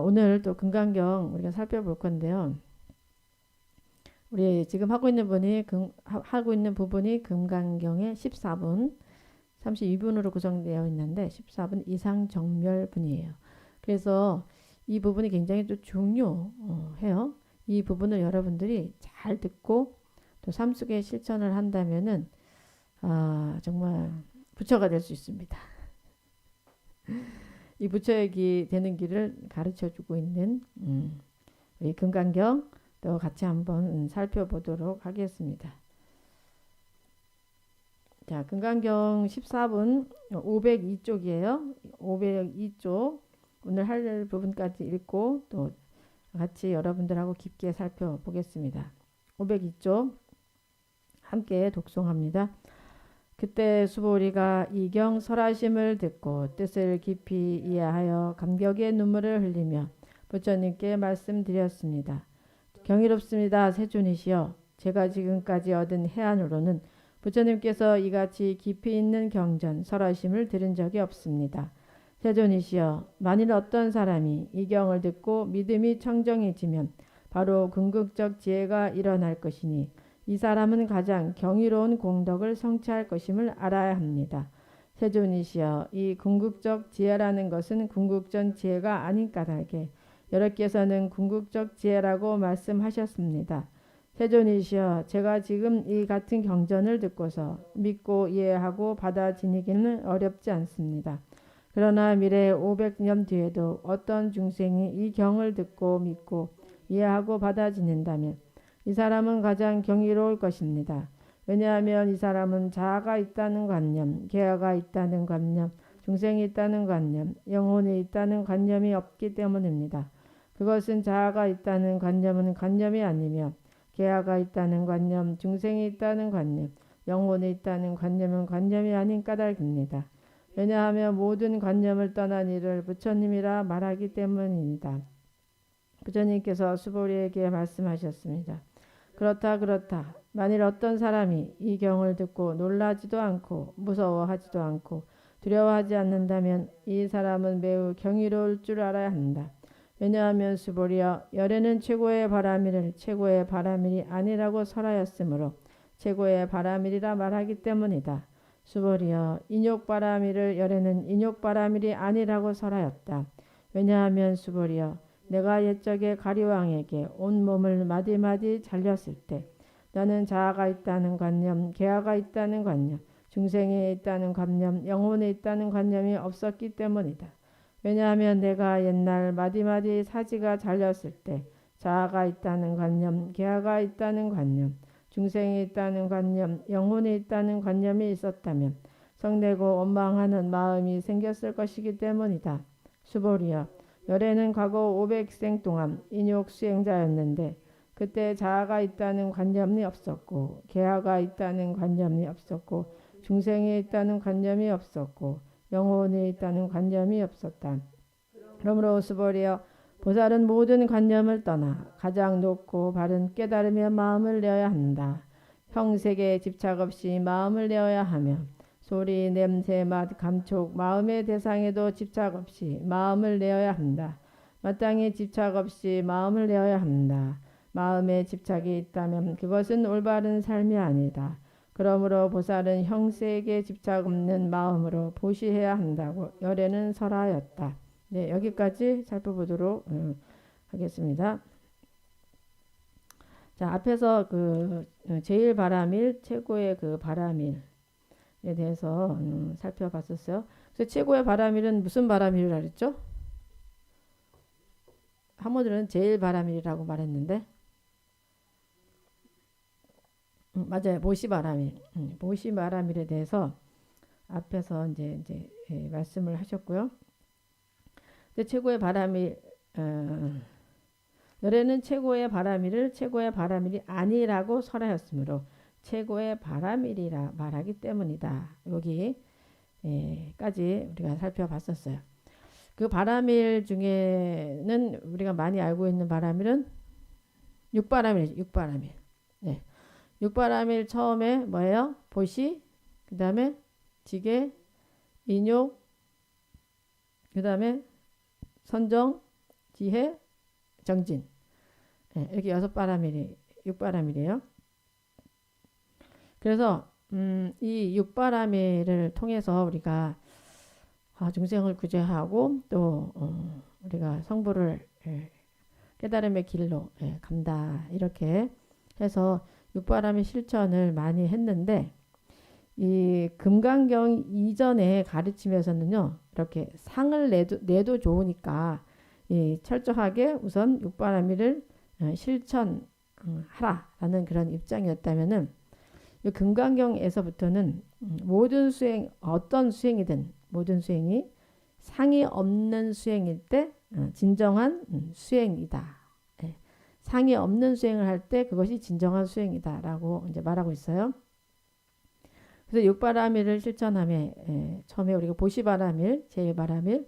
오늘 또 금강경 우리가 살펴볼 건데요. 우리 지금 하고 있는 부분이 금강경의 14분, 32분으로 구성되어 있는데 14분 이상 정멸분이에요. 그래서 이 부분이 굉장히 또 중요해요. 이 부분을 여러분들이 잘 듣고 또 삶 속에 실천을 한다면은 정말 부처가 될 수 있습니다. 이 부처의 되는 길을 가르쳐 주고 있는 우리 금강경 또 같이 한번 살펴보도록 하겠습니다. 자, 금강경 14분 502쪽이에요. 502쪽 오늘 할 부분까지 읽고 또 같이 여러분들하고 깊게 살펴보겠습니다. 502쪽 함께 독송합니다. 그때 수보리가 이경 설하심을 듣고 뜻을 깊이 이해하여 감격의 눈물을 흘리며 부처님께 말씀드렸습니다. 경이롭습니다. 세존이시여, 제가 지금까지 얻은 해안으로는 부처님께서 이같이 깊이 있는 경전 설하심을 들은 적이 없습니다. 세존이시여, 만일 어떤 사람이 이 경을 듣고 믿음이 청정해지면 바로 궁극적 지혜가 일어날 것이니 이 사람은 가장 경이로운 공덕을 성취할 것임을 알아야 합니다. 세존이시여, 이 궁극적 지혜라는 것은 궁극전 지혜가 아닌 까닭에 여러께서는 궁극적 지혜라고 말씀하셨습니다. 세존이시여, 제가 지금 이 같은 경전을 듣고서 믿고 이해하고 받아지니기는 어렵지 않습니다. 그러나 미래 500년 뒤에도 어떤 중생이 이 경을 듣고 믿고 이해하고 받아지는다면 이 사람은 가장 경이로울 것입니다. 왜냐하면 이 사람은 자아가 있다는 관념, 계아가 있다는 관념, 중생이 있다는 관념, 영혼이 있다는 관념이 없기 때문입니다. 그것은 자아가 있다는 관념은 관념이 아니며 계아가 있다는 관념, 중생이 있다는 관념, 영혼이 있다는 관념은 관념이 아닌 까닭입니다. 왜냐하면 모든 관념을 떠난 이를 부처님이라 말하기 때문입니다. 부처님께서 수보리에게 말씀하셨습니다. 그렇다. 만일 어떤 사람이 이 경을 듣고 놀라지도 않고 무서워하지도 않고 두려워하지 않는다면 이 사람은 매우 경이로울 줄 알아야 한다. 왜냐하면 수보리여, 열애는 최고의 바라미를 최고의 바라밀이 아니라고 설하였으므로 최고의 바라밀이라 말하기 때문이다. 수보리여, 인욕바라밀을 열애는 인욕바라밀이 아니라고 설하였다. 왜냐하면 수보리여, 내가 옛적에 가리왕에게 온몸을 마디마디 잘렸을 때 나는 자아가 있다는 관념, 계아가 있다는 관념, 중생에 있다는 관념, 영혼에 있다는 관념이 없었기 때문이다. 왜냐하면 내가 옛날 마디마디 사지가 잘렸을 때 자아가 있다는 관념, 계아가 있다는 관념, 중생에 있다는 관념, 영혼에 있다는 관념이 있었다면 성내고 원망하는 마음이 생겼을 것이기 때문이다. 수보리여, 열애는 과거 500생 동안 인욕 수행자였는데 그때 자아가 있다는 관념이 없었고 계아가 있다는 관념이 없었고 중생에 있다는 관념이 없었고 영혼에 있다는 관념이 없었다. 그러므로 수보리여, 보살은 모든 관념을 떠나 가장 높고 바른 깨달음의 마음을 내어야 한다. 형색에 집착 없이 마음을 내어야 하며 소리, 냄새, 맛, 감촉, 마음의 대상에도 집착 없이 마음을 내어야 한다. 마땅히 집착 없이 마음을 내어야 한다. 마음에 집착이 있다면 그것은 올바른 삶이 아니다. 그러므로 보살은 형색에 집착 없는 마음으로 보시해야 한다고 열애는 설하였다. 네, 여기까지 살펴보도록 하겠습니다. 자, 앞에서 제일 바라밀, 최고의 바라밀 에 대해서 살펴봤었어요. 그래서 최고의 바라밀은 무슨 바라밀이라 그랬죠? 하모들은 제일 바라밀이라고 말했는데 맞아요. 모시 바라밀. 모시 바라밀에 대해서 앞에서 이제 말씀을 하셨고요. 근데 최고의 바라밀 열애는 최고의 바라밀을 최고의 바라밀이 아니라고 설하였으므로 최고의 바라밀이라 말하기 때문이다. 여기까지 우리가 살펴봤었어요. 그 바라밀 중에는 우리가 많이 알고 있는 바라밀은 육바라밀이죠. 육바라밀. 네. 육바라밀 처음에 뭐예요? 보시, 그 다음에 지계, 인욕, 그 다음에 선정, 지혜, 정진. 예, 이렇게 6바라밀이 6바라밀이에요. 그래서 이 6바라밀을 통해서 우리가 중생을 구제하고 또 우리가 성부를 깨달음의 길로 간다. 이렇게 해서 6바라밀 실천을 많이 했는데 이 금강경 이전에 가르침에서는요. 이렇게 상을 내도 좋으니까 철저하게 우선 6바라밀을 실천하라라는 그런 입장이었다면은 이 금강경에서부터는 모든 수행 어떤 수행이든 모든 수행이 상이 없는 수행일 때 진정한 수행이다. 예. 상이 없는 수행을 할 때 그것이 진정한 수행이다라고 이제 말하고 있어요. 그래서 6바라밀을 실천함에 처음에 우리가 보시바라밀, 제1바라밀을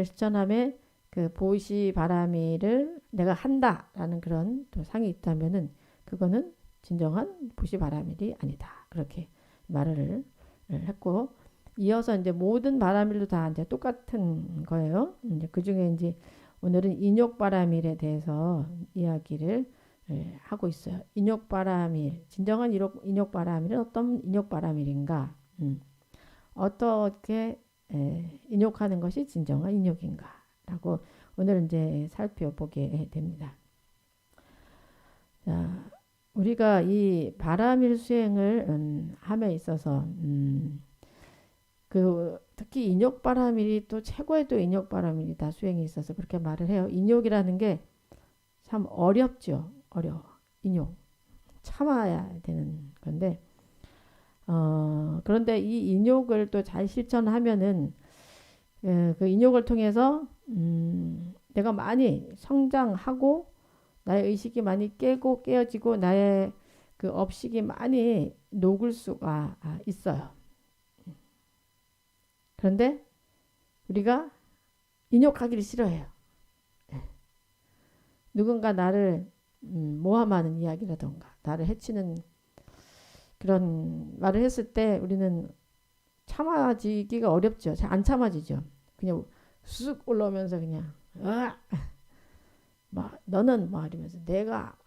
실천함에 그 보시바라밀을 내가 한다라는 그런 또 상이 있다면은 그거는 진정한 보시바라밀이 아니다. 그렇게 말을 했고 이어서 이제 모든 바라밀도 다 이제 똑같은 거예요. 이제 그 중에 이제 오늘은 인욕바라밀에 대해서 이야기를 하고 있어요. 인욕바라밀, 진정한 인욕바라밀은 어떤 인욕바라밀인가? 어떻게 인욕하는 것이 진정한 인욕인가?라고 오늘 이제 살펴보게 됩니다. 자, 우리가 이 바라밀 수행을 함에 있어서 그 특히 인욕바라밀이 또 최고의 또 인욕바라밀이다 수행에 있어서 그렇게 말을 해요. 인욕이라는 게 참 어렵죠. 어려워. 인욕 참아야 되는 건데 그런데 이 인욕을 또 잘 실천하면은 그 인욕을 통해서 내가 많이 성장하고 나의 의식이 많이 깨어지고 나의 그 업식이 많이 녹을 수가 있어요. 그런데 우리가 인욕하기를 싫어해요. 누군가 나를 모함하는 이야기라던가 나를 해치는 그런 말을 했을 때 우리는 참아지기가 어렵죠. 잘 안 참아지죠. 그냥 쑥 올라오면서 그냥 막 너는 뭐 이러면서 내가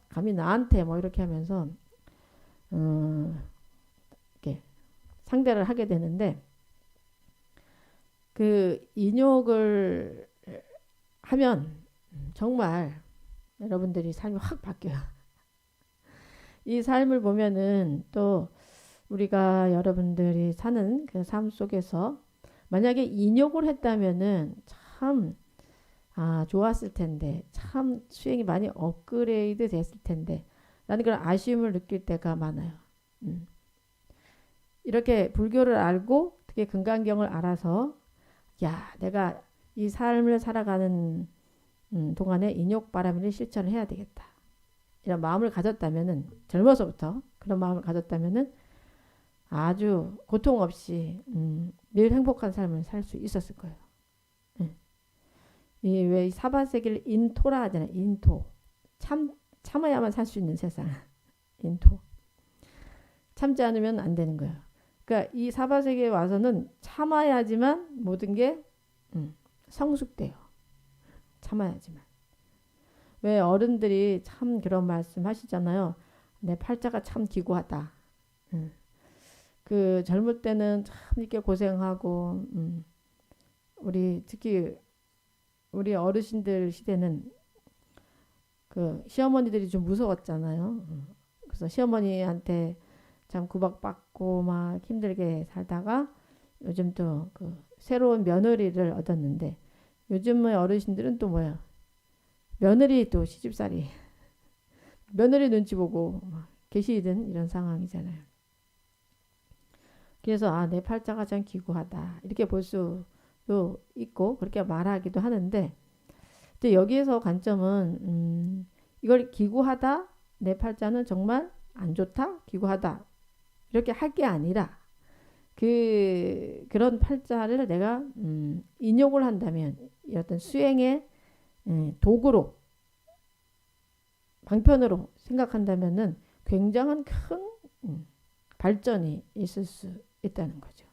감히 나한테 뭐 이렇게 하면서 이렇게 상대를 하게 되는데 그 인욕을 하면 정말 여러분들이 삶이 확 바뀌어요. 이 삶을 보면은 또 우리가 여러분들이 사는 그 삶 속에서 만약에 인욕을 했다면은 참 좋았을 텐데 참 수행이 많이 업그레이드 됐을 텐데 라는 그런 아쉬움을 느낄 때가 많아요. 이렇게 불교를 알고 특히 금강경을 알아서 야 내가 이 삶을 살아가는 동안에 인욕바라밀을 실천을 해야 되겠다. 이런 마음을 가졌다면은 젊어서부터 그런 마음을 가졌다면은 아주 고통 없이 늘 행복한 삶을 살 수 있었을 거예요. 이 왜 사바세계를 인토라 하잖아요. 인토. 참아야만 살 수 있는 세상. 인토. 참지 않으면 안 되는 거예요. 그러니까 이 사바세계에 와서는 참아야지만 모든 게 성숙돼요. 참아야지만. 왜 어른들이 참 그런 말씀 하시잖아요. 내 팔자가 참 기구하다. 그 젊을 때는 참 이렇게 고생하고 특히 우리 어르신들 시대는 그 시어머니들이 좀 무서웠잖아요. 그래서 시어머니한테 참 구박받고 막 힘들게 살다가 요즘 또 그 새로운 며느리를 얻었는데 요즘의 어르신들은 또 뭐야? 며느리 또 시집살이 며느리 눈치 보고 막 계시던 이런 상황이잖아요. 그래서 내 팔자가 참 기구하다 이렇게 볼 수도 있고 그렇게 말하기도 하는데 근데 여기에서 관점은 이걸 기구하다 내 팔자는 정말 안 좋다 기구하다 이렇게 할 게 아니라 그런 팔자를 내가 인욕을 한다면 어떤 수행의 도구로 방편으로 생각한다면은 굉장한 큰 발전이 있을 수 있다는 거죠.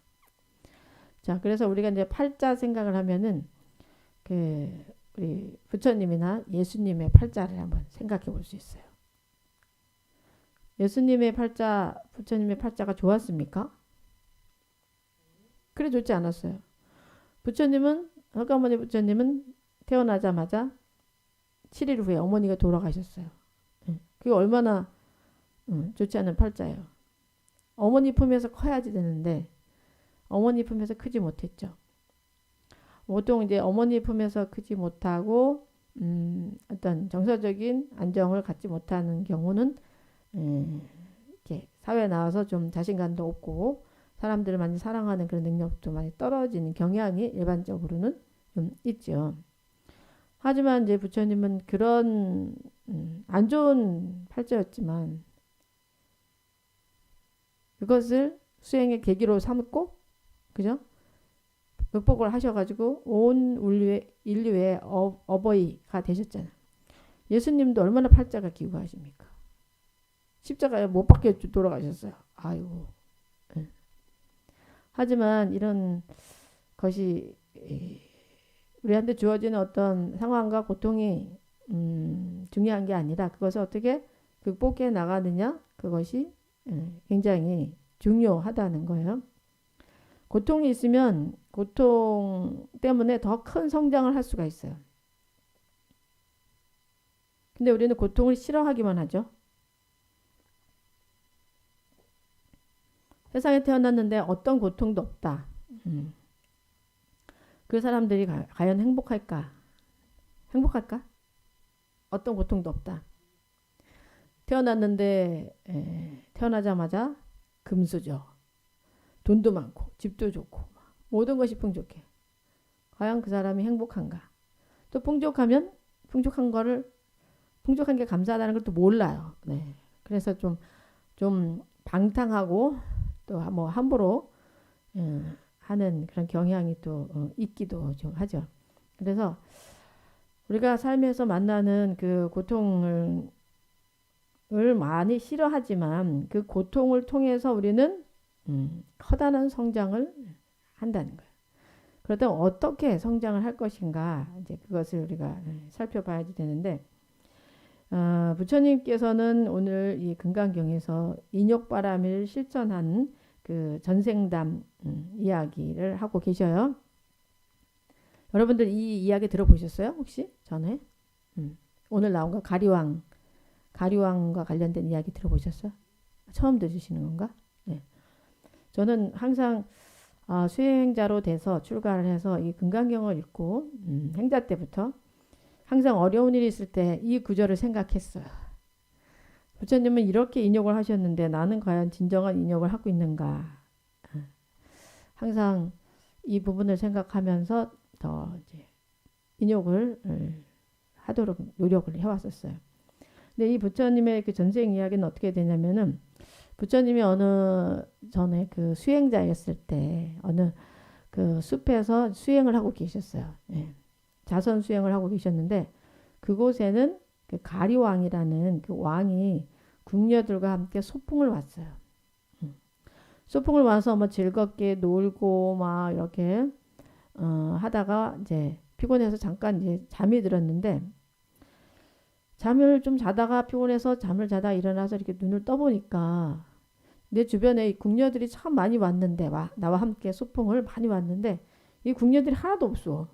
자, 그래서 우리가 이제 팔자 생각을 하면은 우리 부처님이나 예수님의 팔자를 한번 생각해 볼 수 있어요. 예수님의 팔자, 부처님의 팔자가 좋았습니까? 그래 좋지 않았어요. 부처님은 석가모니 부처님은 태어나자마자 7일 후에 어머니가 돌아가셨어요. 그게 얼마나 좋지 않은 팔자예요. 어머니 품에서 커야지 되는데 어머니 품에서 크지 못했죠. 보통 이제 어머니 품에서 크지 못하고 어떤 정서적인 안정을 갖지 못하는 경우는 이렇게 사회에 나와서 좀 자신감도 없고 사람들을 많이 사랑하는 그런 능력도 많이 떨어지는 경향이 일반적으로는 좀 있죠. 하지만 이제 부처님은 그런 안 좋은 팔자였지만 그것을 수행의 계기로 삼고 그죠? 극복을 하셔가지고 온 인류의 어버이가 되셨잖아요. 예수님도 얼마나 팔자가 기구하십니까? 십자가에 못 박혀 돌아가셨어요. 아이고. 네. 하지만 이런 것이 우리한테 주어지는 어떤 상황과 고통이 중요한 게 아니라 그것을 어떻게 극복해 나가느냐 그것이 굉장히 중요하다는 거예요. 고통이 있으면 고통 때문에 더 큰 성장을 할 수가 있어요. 근데 우리는 고통을 싫어하기만 하죠. 세상에 태어났는데 어떤 고통도 없다. 그 사람들이 과연 행복할까? 행복할까? 어떤 고통도 없다. 태어났는데 태어나자마자 금수저, 돈도 많고 집도 좋고 모든 것이 풍족해. 과연 그 사람이 행복한가? 또 풍족하면 풍족한 게 감사하다는 걸 또 몰라요. 네. 그래서 좀 방탕하고 또 뭐 함부로 하는 그런 경향이 또 있기도 좀 하죠. 그래서 우리가 삶에서 만나는 그 고통을 많이 싫어하지만 그 고통을 통해서 우리는 커다란 성장을 한다는 거예요. 그렇다면 어떻게 성장을 할 것인가 이제 그것을 우리가 살펴봐야 되는데 부처님께서는 오늘 이 금강경에서 인욕바람을 실천한 그 전생담 이야기를 하고 계셔요. 여러분들 이 이야기 들어보셨어요? 혹시 전에? 오늘 나온 거 가리왕과 관련된 이야기 들어보셨어요? 처음 들으시는 건가? 네. 저는 항상 수행자로 돼서 출가를 해서 이 금강경을 읽고 행자 때부터 항상 어려운 일이 있을 때 이 구절을 생각했어요. 부처님은 이렇게 인욕을 하셨는데 나는 과연 진정한 인욕을 하고 있는가? 항상 이 부분을 생각하면서 더 이제 인욕을 하도록 노력을 해왔었어요. 근데 이 부처님의 그 전생 이야기는 어떻게 되냐면은 부처님이 어느 전에 그 수행자였을 때 어느 그 숲에서 수행을 하고 계셨어요. 예. 자선 수행을 하고 계셨는데 그곳에는 그 가리왕이라는 그 왕이 궁녀들과 함께 소풍을 왔어요. 소풍을 와서 뭐 즐겁게 놀고 막 이렇게 하다가 이제 피곤해서 잠깐 이제 잠이 들었는데 잠을 좀 자다가 피곤해서 잠을 자다 일어나서 이렇게 눈을 떠보니까 내 주변에 궁녀들이 참 많이 왔는데 나와 함께 소풍을 많이 왔는데 이 궁녀들이 하나도 없어.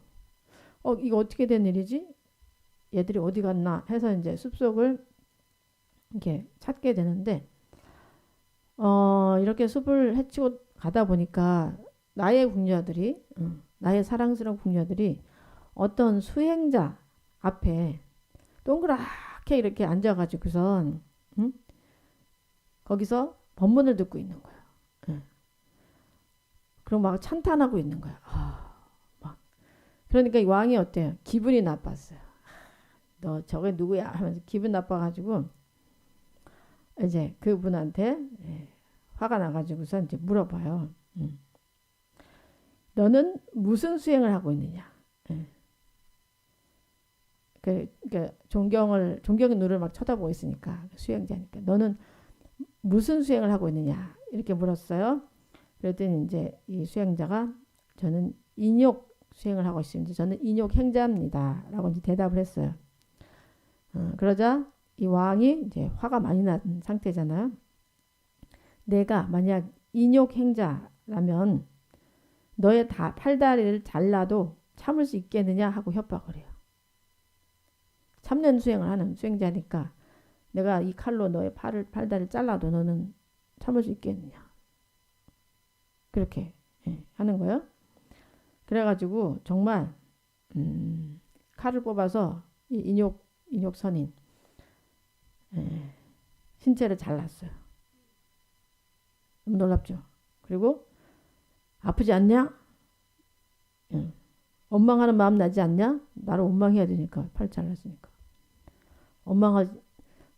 이거 어떻게 된 일이지? 얘들이 어디 갔나 해서 이제 숲속을 이렇게 찾게 되는데 이렇게 숲을 헤치고 가다 보니까 나의 궁녀들이 나의 사랑스러운 궁녀들이 어떤 수행자 앞에 동그랗게 이렇게 앉아가지고선 거기서 법문을 듣고 있는 거예요. 그럼 막 찬탄하고 있는 거야. 막 그러니까 이 왕이 어때요? 기분이 나빴어요. 너 저게 누구야? 하면서 기분 나빠가지고 이제 그분한테 화가 나가지고서 이제 물어봐요. 너는 무슨 수행을 하고 있느냐? 그러니까 존경의 눈을 막 쳐다보고 있으니까 수행자니까 너는 무슨 수행을 하고 있느냐 이렇게 물었어요. 그랬더니 이제 이 수행자가 저는 인욕 수행을 하고 있습니다. 저는 인욕행자입니다. 라고 이제 대답을 했어요. 그러자 이 왕이 이제 화가 많이 난 상태잖아요. 내가 만약 인욕행자라면 너의 팔다리를 잘라도 참을 수 있겠느냐 하고 협박을 해요. 참는 수행을 하는 수행자니까 내가 이 칼로 너의 팔다리를 잘라도 너는 참을 수 있겠느냐. 그렇게 하는 거예요. 그래가지고 정말 칼을 뽑아서 이 인욕선인 신체를 잘랐어요. 너무 놀랍죠. 그리고 아프지 않냐? 원망하는 마음 나지 않냐? 나를 원망해야 되니까 팔 잘랐으니까.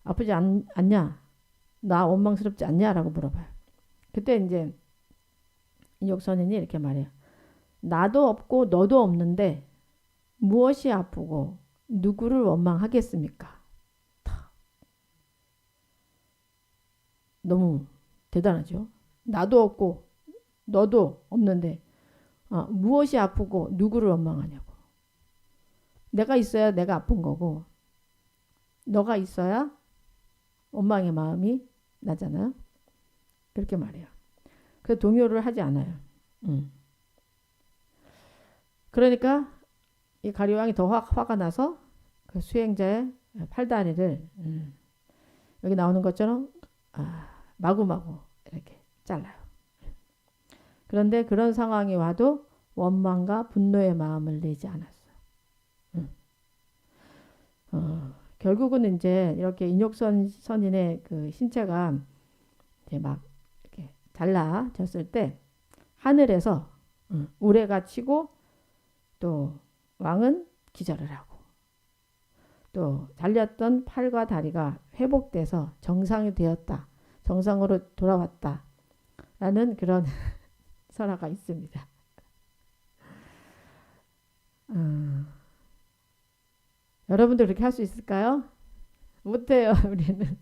아프지 않냐? 나 원망스럽지 않냐? 라고 물어봐요. 그때 이제 인욕선인이 이렇게 말해요. 나도 없고 너도 없는데 무엇이 아프고 누구를 원망하겠습니까? 너무 대단하죠. 나도 없고 너도 없는데 무엇이 아프고 누구를 원망하냐고. 내가 있어야 내가 아픈 거고 너가 있어야 원망의 마음이 나잖아요. 그렇게 말해요. 그 동요를 하지 않아요. 그러니까 이 가리왕이 더 화가 나서 그 수행자의 팔다리를 여기 나오는 것처럼 마구마구 이렇게 잘라요. 그런데 그런 상황이 와도 원망과 분노의 마음을 내지 않았어요. 결국은 이제 이렇게 인욕선인의 그 신체가 이제 막 이렇게 잘라졌을 때 하늘에서 우레가 치고 또 왕은 기절을 하고 또 잘렸던 팔과 다리가 회복돼서 정상이 되었다. 정상으로 돌아왔다. 라는 그런 설화가 있습니다. 여러분도 그렇게 할 수 있을까요? 못해요. 우리는.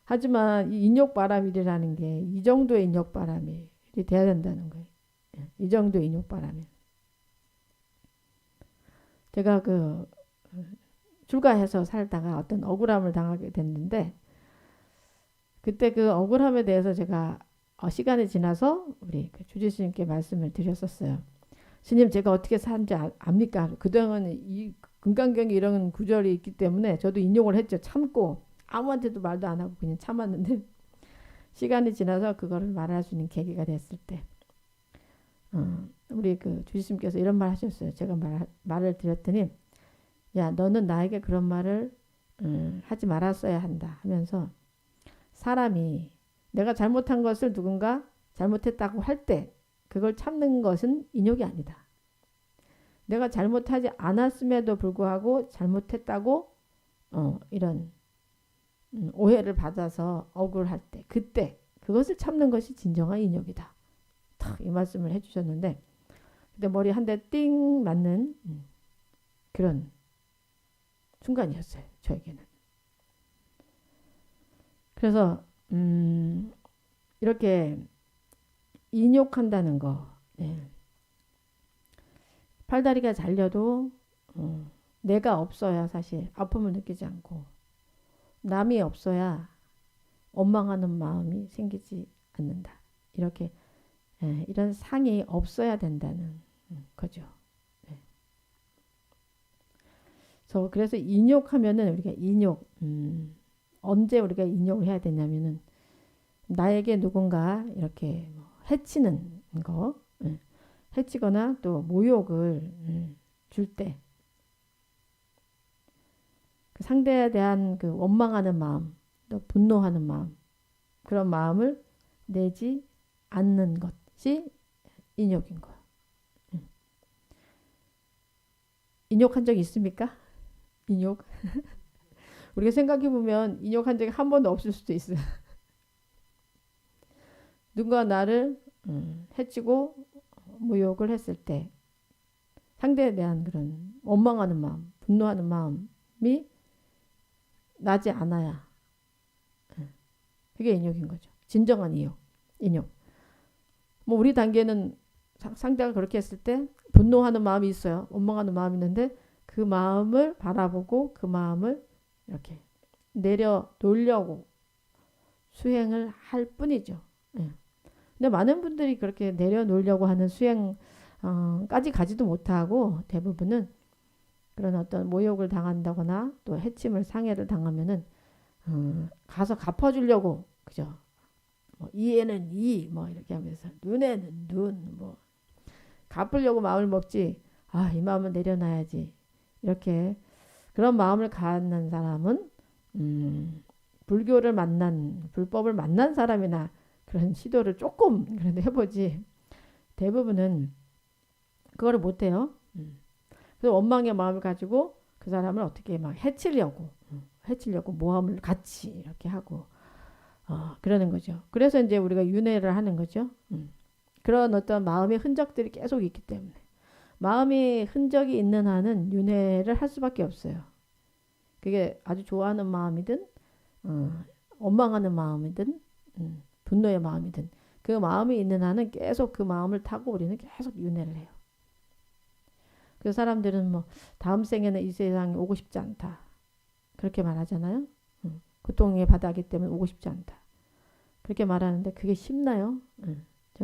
하지만 이 인욕바람이라는 게 이 정도의 인욕바람이 돼야 된다는 거예요. 이 정도의 인욕바람이. 제가 그 출가해서 살다가 어떤 억울함을 당하게 됐는데 그때 그 억울함에 대해서 제가 시간이 지나서 우리 그 주지스님께 말씀을 드렸었어요. 스님 제가 어떻게 사는지 압니까? 그동안 이 금강경에 이런 구절이 있기 때문에 저도 인용을 했죠. 참고 아무한테도 말도 안 하고 그냥 참았는데 시간이 지나서 그거를 말할 수 있는 계기가 됐을 때 우리 그 주지스님께서 이런 말 하셨어요. 제가 말을 드렸더니 야 너는 나에게 그런 말을 하지 말았어야 한다 하면서 사람이 내가 잘못한 것을 누군가 잘못했다고 할 때 그걸 참는 것은 인욕이 아니다. 내가 잘못하지 않았음에도 불구하고 잘못했다고 이런 오해를 받아서 억울할 때 그때 그것을 참는 것이 진정한 인욕이다. 탁 이 말씀을 해주셨는데 그때 머리 한 대 띵 맞는 그런 순간이었어요. 저에게는. 그래서 이렇게 인욕한다는 거 팔다리가 잘려도 내가 없어야 사실 아픔을 느끼지 않고 남이 없어야 원망하는 마음이 생기지 않는다. 이렇게 이런 상이 없어야 된다는 거죠. 그래서 인욕하면은 우리가 언제 우리가 인욕을 해야 되냐면은 나에게 누군가 이렇게 해치는 거, 해치거나 또 모욕을 줄 때 그 상대에 대한 그 원망하는 마음, 또 분노하는 마음, 그런 마음을 내지 않는 것이 인욕인 거예요. 인욕한 적 있습니까? 인욕? 우리가 생각해 보면 인욕한 적이 한 번도 없을 수도 있어요. 누가 나를 해치고 모욕을 했을 때 상대에 대한 그런 원망하는 마음, 분노하는 마음이 나지 않아야 그게 인욕인 거죠. 진정한 인욕. 뭐 우리 단계는 상대가 그렇게 했을 때 분노하는 마음이 있어요. 원망하는 마음이 있는데 그 마음을 바라보고 그 마음을 이렇게 내려놓으려고 수행을 할 뿐이죠. 예. 근데 많은 분들이 그렇게 내려놓으려고 하는 수행까지 가지도 못하고 대부분은 그런 어떤 모욕을 당한다거나 또 해침을 상해를 당하면은 가서 갚아주려고 그죠? 뭐 이에는 이 뭐 이렇게 하면서 눈에는 눈 뭐 갚으려고 마음을 먹지. 아, 이 마음을 내려놔야지. 이렇게 그런 마음을 갖는 사람은 불교를 만난 불법을 만난 사람이나 그런 시도를 조금 그래도 해보지. 대부분은 그거를 못해요. 그래서 원망의 마음을 가지고 그 사람을 어떻게 막 해치려고 모함을 같이 이렇게 하고 그러는 거죠. 그래서 이제 우리가 윤회를 하는 거죠. 그런 어떤 마음의 흔적들이 계속 있기 때문에 마음의 흔적이 있는 한은 윤회를 할 수밖에 없어요. 그게 아주 좋아하는 마음이든 원망하는 마음이든 분노의 마음이든 그 마음이 있는 한은 계속 그 마음을 타고 우리는 계속 윤회를 해요. 그 사람들은 뭐 다음 생에는 이 세상에 오고 싶지 않다. 그렇게 말하잖아요. 고통의 바다이기 때문에 오고 싶지 않다. 그렇게 말하는데 그게 쉽나요?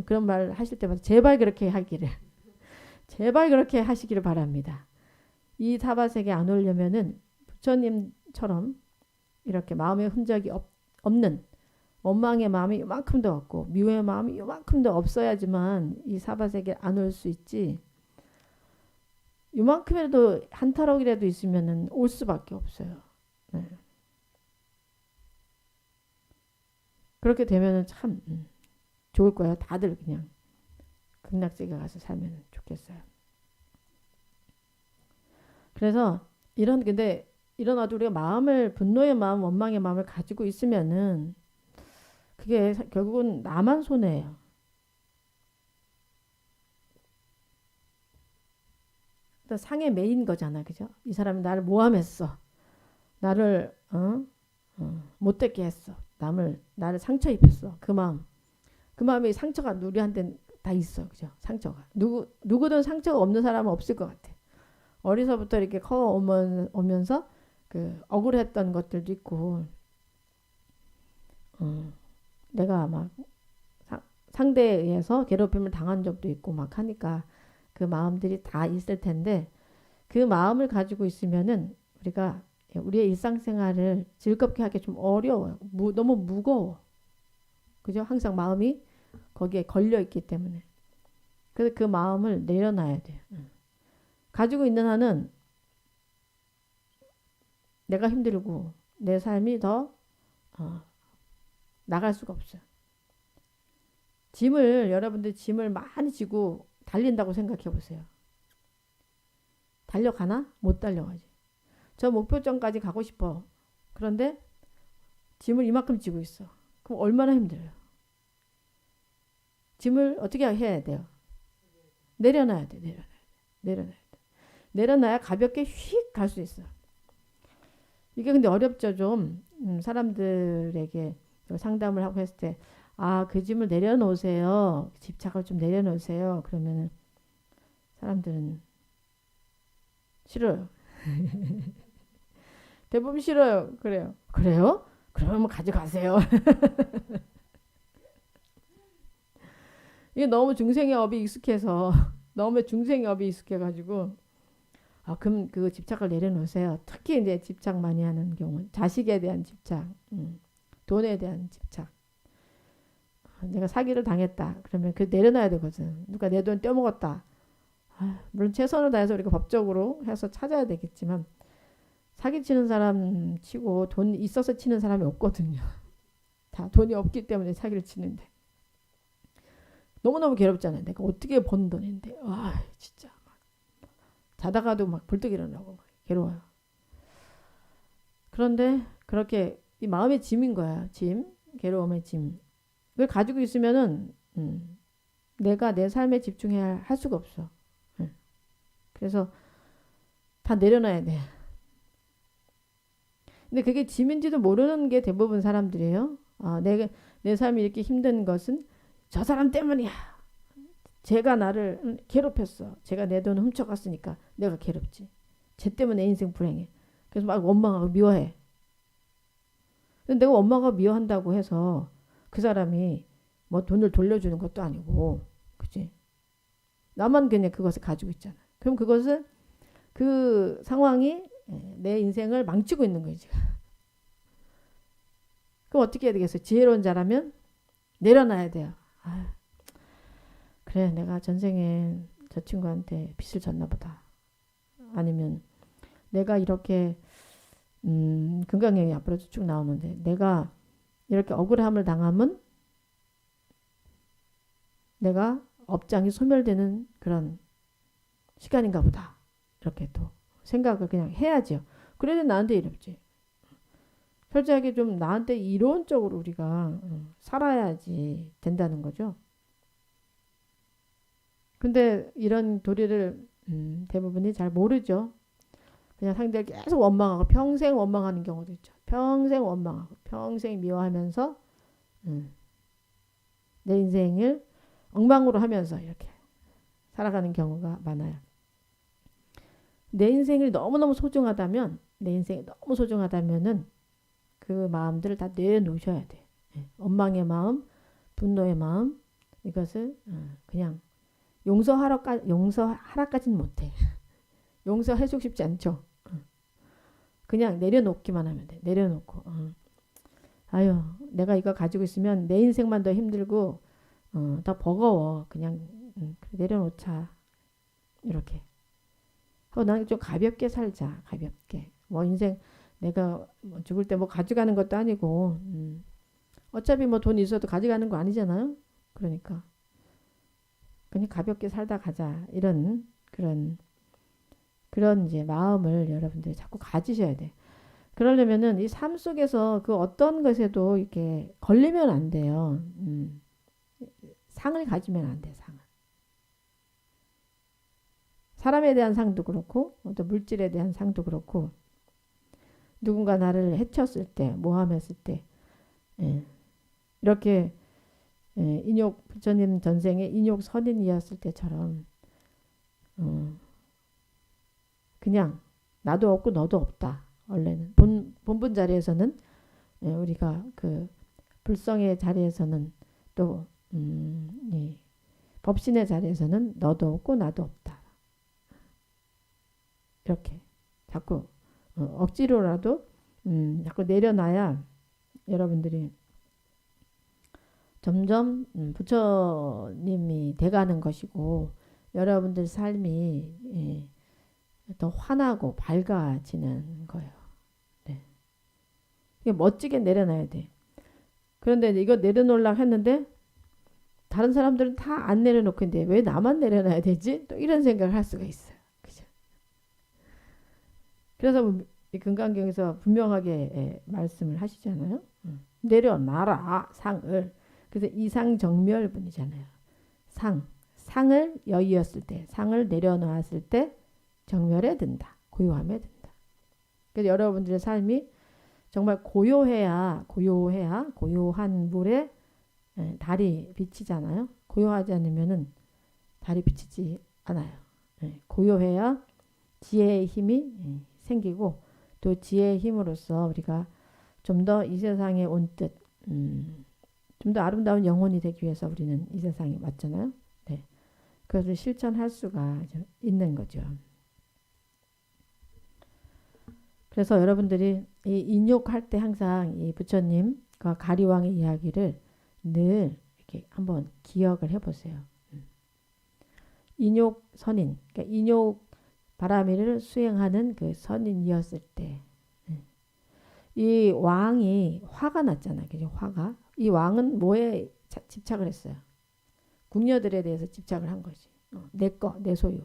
그런 말 하실 때마다 제발 그렇게 하기를 제발 그렇게 하시기를 바랍니다. 이 사바세계에 안 오려면은 부처님처럼 이렇게 마음의 흔적이 없는 원망의 마음이 요만큼도 없고 미워의 마음이 요만큼도 없어야지만 이 사바세계에 안 올 수 있지. 요만큼이라도 한 타럭이라도 있으면은 올 수밖에 없어요. 네. 그렇게 되면은 참 좋을 거예요. 다들 그냥 극락세계 가서 살면 좋겠어요. 그래서 근데 이런 우리가 마음을 분노의 마음, 원망의 마음을 가지고 있으면은 그게 결국은 나만 손해예요. 상해 매인 거잖아, 그죠? 이 사람이 나를 모함했어, 나를 못되게 했어, 나를 상처 입혔어. 그 마음이 상처가 우리한테 다 있어, 그죠? 상처가 누구든 상처가 없는 사람은 없을 것 같아. 어려서부터 이렇게 커 오면서 그 억울했던 것들도 있고, 내가 막 상대에 의해서 괴롭힘을 당한 적도 있고 막 하니까 그 마음들이 다 있을 텐데 그 마음을 가지고 있으면은 우리의 일상생활을 즐겁게 하기 좀 어려워요. 너무 무거워. 그죠? 항상 마음이 거기에 걸려 있기 때문에. 그래서 그 마음을 내려놔야 돼요. 가지고 있는 한은 내가 힘들고 내 삶이 더 나갈 수가 없어요. 여러분들 짐을 많이 지고 달린다고 생각해 보세요. 달려가나? 못 달려가지. 저 목표점까지 가고 싶어. 그런데 짐을 이만큼 지고 있어. 그럼 얼마나 힘들어요. 짐을 어떻게 해야 돼요? 내려놔야 돼. 내려놔야 가볍게 휙 갈 수 있어. 이게 근데 어렵죠, 좀. 사람들에게 상담을 하고 했을 때, 그 짐을 내려놓으세요. 집착을 좀 내려놓으세요. 그러면은 사람들은 싫어요. 대부분 싫어요. 그래요. 그래요? 그러면 가져가세요. 이게 너무 중생의 업이 익숙해서 너무 중생의 업이 익숙해가지고 그럼 그 집착을 내려놓으세요. 특히 이제 집착 많이 하는 경우, 자식에 대한 집착, 돈에 대한 집착. 내가 사기를 당했다. 그러면 그 내려놔야 되거든. 누가 내 돈 떼먹었다. 물론 최선을 다해서 우리가 법적으로 해서 찾아야 되겠지만 사기치는 사람 치고 돈 있어서 치는 사람이 없거든요. 다 돈이 없기 때문에 사기를 치는데 너무너무 괴롭잖아요. 내가 어떻게 번 돈인데 진짜 자다가도 막 불떡 일어나고 막 괴로워요. 그런데 그렇게 이 마음의 짐인 거야. 괴로움의 짐. 그걸 가지고 있으면은 내가 내 삶에 집중해야 할 수가 없어. 그래서 다 내려놔야 돼. 근데 그게 짐인지도 모르는 게 대부분 사람들이에요. 내 삶이 이렇게 힘든 것은 저 사람 때문이야. 쟤가 나를 괴롭혔어. 쟤가 내 돈을 훔쳐갔으니까 내가 괴롭지. 쟤 때문에 내 인생 불행해. 그래서 막 원망하고 미워해. 근데 내가 원망하고 미워한다고 해서 그 사람이 뭐 돈을 돌려주는 것도 아니고, 그치? 나만 그냥 그것을 가지고 있잖아. 그럼 그것은 그 상황이 내 인생을 망치고 있는 거지. 그럼 어떻게 해야 되겠어요? 지혜로운 자라면 내려놔야 돼요. 아, 그래, 내가 전생에 저 친구한테 빚을 졌나 보다. 아니면 내가 이렇게 금강경이 앞으로 쭉 나오는데 내가 이렇게 억울함을 당하면 내가 업장이 소멸되는 그런 시간인가 보다. 이렇게 또 생각을 그냥 해야죠. 그래도 나한테 이롭지. 철저하게 좀 나한테 이론적으로 우리가 살아야지 된다는 거죠. 근데 이런 도리를 대부분이 잘 모르죠. 그냥 상대를 계속 원망하고 평생 원망하는 경우도 있죠. 평생 원망하고 평생 미워하면서 내 인생을 엉망으로 하면서 이렇게 살아가는 경우가 많아요. 내 인생이 너무너무 소중하다면 내 인생이 너무 소중하다면은 그 마음들을 다 내놓으셔야 돼. 원망의 마음, 분노의 마음 이것을 그냥 용서하라까지는 못해. 용서해주고 싶지 않죠. 그냥 내려놓기만 하면 돼. 내려놓고 아유 내가 이거 가지고 있으면 내 인생만 더 힘들고 더 버거워. 그냥 내려놓자. 이렇게 하고 나는 좀 가볍게 살자. 가볍게. 뭐 인생 내가 뭐 죽을 때 뭐 가져가는 것도 아니고 어차피 뭐 돈 있어도 가져가는 거 아니잖아요. 그러니까 그냥 가볍게 살다 가자. 이런 그런 이제 마음을 여러분들이 자꾸 가지셔야 돼. 그러려면은 이 삶 속에서 그 어떤 것에도 이렇게 걸리면 안 돼요. 상을 가지면 안 돼. 상을. 사람에 대한 상도 그렇고 또 물질에 대한 상도 그렇고 누군가 나를 해쳤을 때 모함했을 때 이렇게 인욕 부처님 전생에 인욕 선인이었을 때처럼 그냥 나도 없고 너도 없다. 원래는 본분 자리에서는 우리가 그 불성의 자리에서는 또 이 법신의 자리에서는 너도 없고 나도 없다. 이렇게 자꾸 억지로라도 자꾸 내려놔야 여러분들이 점점 부처님이 돼가는 것이고 여러분들 삶이 더 환하고 밝아지는 거예요. 네. 이게 멋지게 내려놔야 돼. 그런데 이거 내려놓으려고 했는데 다른 사람들은 다 안 내려놓고 있는데 왜 나만 내려놔야 되지? 또 이런 생각을 할 수가 있어요. 그죠? 그래서 이 금강경에서 분명하게 말씀을 하시잖아요. 내려놔라 상을. 그래서 이상정멸분이잖아요. 상을 여의었을 때, 상을 내려놓았을 때 정멸에 든다. 고요함에 든다. 그래서 여러분들의 삶이 정말 고요한 물에 달이 비치잖아요. 고요하지 않으면은 달이 비치지 않아요. 고요해야 지혜의 힘이 생기고 또 지혜의 힘으로써 우리가 좀 더 이 세상에 온 뜻, 좀 더 아름다운 영혼이 되기 위해서 우리는 이 세상에 왔잖아요. 네. 그것을 실천할 수가 있는 거죠. 그래서 여러분들이 이 인욕할 때 항상 이 부처님과 가리왕의 이야기를 늘 이렇게 한번 기억을 해보세요. 인욕 선인, 그러니까 인욕 바라미를 수행하는 그 선인이었을 때, 이 왕이 화가 났잖아요. 그죠? 화가. 이 왕은 뭐에 집착을 했어요? 궁녀들에 대해서 집착을 한 거지. 내 거, 내 소유.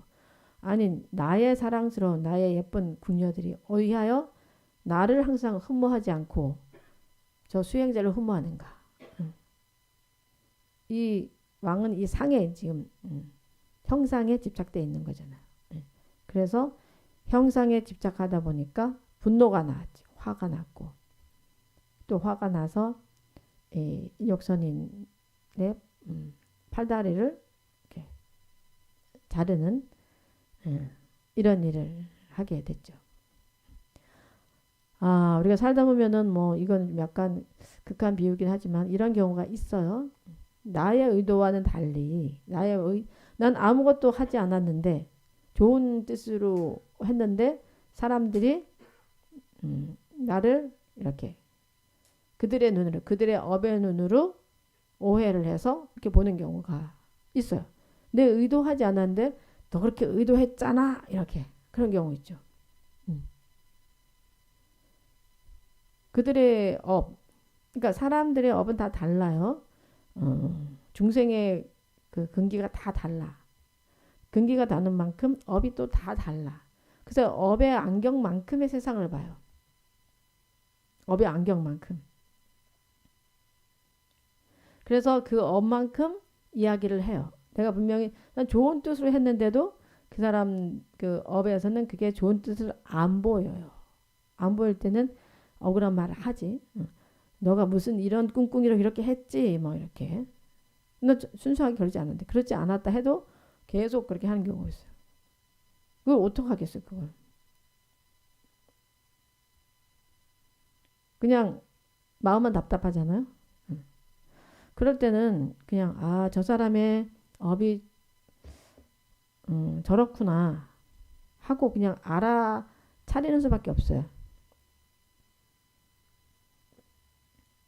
아니 나의 사랑스러운 나의 예쁜 궁녀들이 어이하여 나를 항상 흠모하지 않고 저 수행자를 흠모하는가. 이 왕은 이 상에 지금 형상에 집착되어 있는 거잖아요. 그래서 형상에 집착하다 보니까 분노가 나왔죠. 화가 났고 또 화가 나서 인욕선인의 팔다리를 이렇게 자르는 이런 일을 하게 됐죠. 우리가 살다 보면은 뭐 이건 좀 약간 극한 비유긴 하지만 이런 경우가 있어요. 나의 의도와는 달리 난 아무것도 하지 않았는데 좋은 뜻으로 했는데 사람들이 나를 이렇게 그들의 업의 눈으로 오해를 해서 이렇게 보는 경우가 있어요. 내 의도하지 않았는데 너 그렇게 의도했잖아 이렇게 그런 경우 있죠. 그들의 업, 그러니까 사람들의 업은 다 달라요. 중생의 그 근기가 다 달라. 근기가 다른 만큼 업이 또 다 달라. 그래서 업의 안경만큼의 세상을 봐요. 업의 안경만큼. 그래서 그 업만큼 이야기를 해요. 내가 분명히 난 좋은 뜻으로 했는데도 그 사람 그 업에서는 그게 좋은 뜻을 안 보여요. 안 보일 때는 억울한 말을 하지. 너가 무슨 이런 꿍꿍이로 이렇게 했지 뭐 이렇게. 너 순수하게 그러지 않는데 그렇지 않았다 해도 계속 그렇게 하는 경우가 있어요. 그걸 어떡하겠어요 그걸. 그냥 마음은 답답하잖아요. 그럴 때는 그냥 저 사람의 업이 저렇구나 하고 그냥 알아차리는 수밖에 없어요.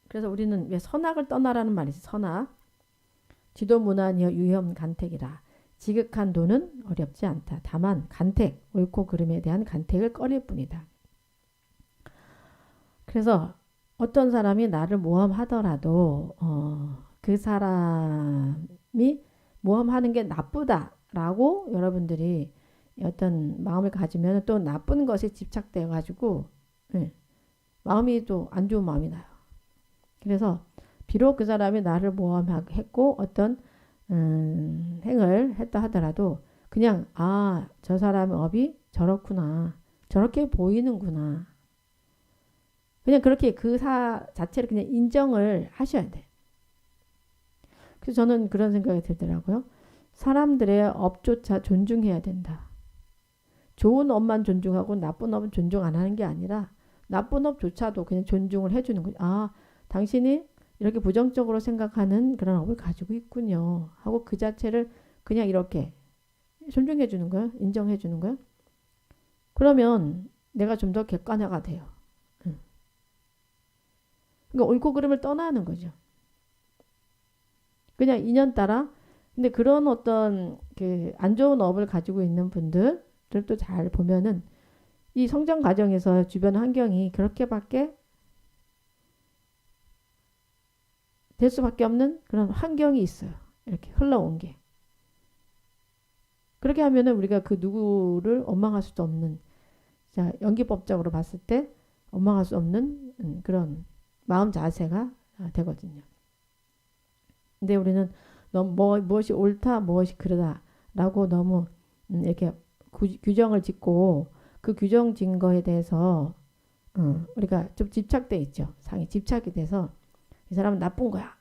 그래서 우리는 왜 선악을 떠나라는 말이 있어요. 선악. 지도무난이여 유혐간택이라. 지극한 도는 어렵지 않다. 다만 간택, 옳고 그름에 대한 간택을 꺼릴 뿐이다. 그래서 어떤 사람이 나를 모함하더라도 그 사람이 모함하는 게 나쁘다라고 여러분들이 어떤 마음을 가지면 또 나쁜 것에 집착돼 가지고 마음이 또 안 좋은 마음이 나요. 그래서 비록 그 사람이 나를 모함했고 어떤 행을 했다 하더라도 그냥 저 사람의 업이 저렇구나. 저렇게 보이는구나. 그냥 그렇게 그 사 자체를 그냥 인정을 하셔야 돼. 그래서 저는 그런 생각이 들더라고요. 사람들의 업조차 존중해야 된다. 좋은 업만 존중하고 나쁜 업은 존중 안 하는 게 아니라 나쁜 업조차도 그냥 존중을 해주는 거죠. 당신이 이렇게 부정적으로 생각하는 그런 업을 가지고 있군요. 하고 그 자체를 그냥 이렇게 존중해 주는 거야. 인정해 주는 거야. 그러면 내가 좀 더 객관화가 돼요. 그러니까 옳고 그름을 떠나는 거죠. 그냥 인연 따라. 근데 그런 어떤 그 안 좋은 업을 가지고 있는 분들도 잘 보면은 이 성장 과정에서 주변 환경이 그렇게밖에 될 수밖에 없는 그런 환경이 있어요. 이렇게 흘러온 게. 그렇게 하면은 우리가 그 누구를 원망할 수도 없는, 자, 연기법적으로 봤을 때 원망할 수 없는 그런 마음 자세가 되거든요. 근데 우리는 너무 무엇이 옳다, 무엇이 그르다라고 너무 이렇게 규정을 짓고 그 규정 진 거에 대해서 우리가 좀 집착돼 있죠. 상이 집착이 돼서 이 사람은 나쁜 거야.